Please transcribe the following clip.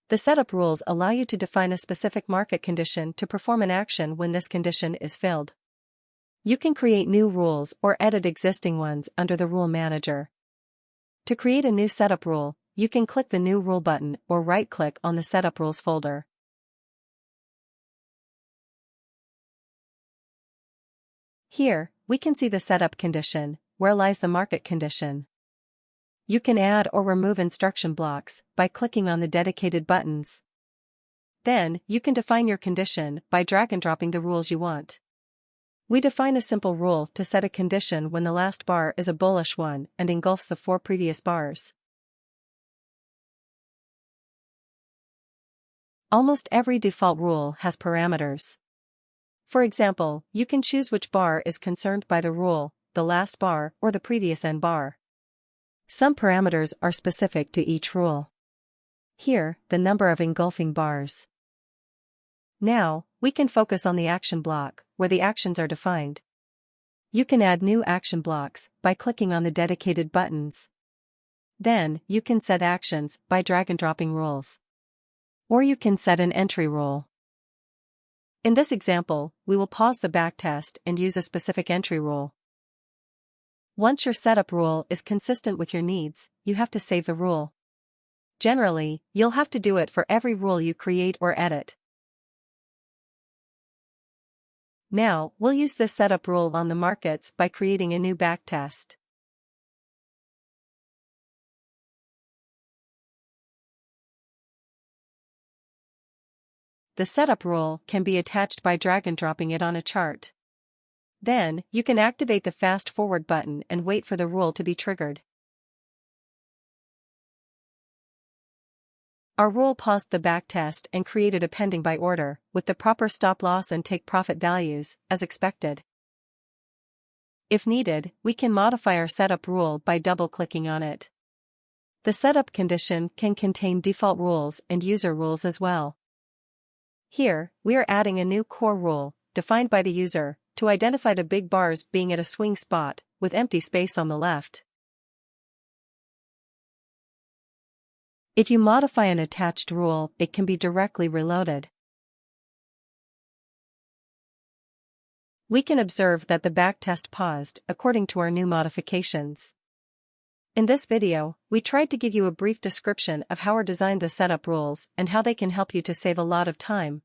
The setup rules allow you to define a specific market condition to perform an action when this condition is filled. You can create new rules or edit existing ones under the Rule Manager. To create a new setup rule, you can click the New Rule button or right-click on the Setup Rules folder. Here, we can see the setup condition, where lies the market condition. You can add or remove instruction blocks by clicking on the dedicated buttons. Then, you can define your condition by drag and dropping the rules you want. We define a simple rule to set a condition when the last bar is a bullish one and engulfs the 4 previous bars. Almost every default rule has parameters. For example, you can choose which bar is concerned by the rule, the last bar or the previous end bar. Some parameters are specific to each rule. Here, the number of engulfing bars. Now, we can focus on the action block, where the actions are defined. You can add new action blocks by clicking on the dedicated buttons. Then, you can set actions by drag and dropping rules. Or you can set an entry rule. In this example, we will pause the backtest and use a specific entry rule. Once your setup rule is consistent with your needs, you have to save the rule. Generally, you'll have to do it for every rule you create or edit. Now, we'll use this setup rule on the markets by creating a new backtest. The setup rule can be attached by drag and dropping it on a chart. Then, you can activate the Fast Forward button and wait for the rule to be triggered. Our rule paused the backtest and created a pending by order, with the proper stop loss and take profit values, as expected. If needed, we can modify our setup rule by double-clicking on it. The setup condition can contain default rules and user rules as well. Here, we are adding a new core rule, defined by the user, to identify the big bars being at a swing spot, with empty space on the left. If you modify an attached rule, it can be directly reloaded. We can observe that the backtest paused according to our new modifications. In this video, we tried to give you a brief description of how we designed the setup rules and how they can help you to save a lot of time,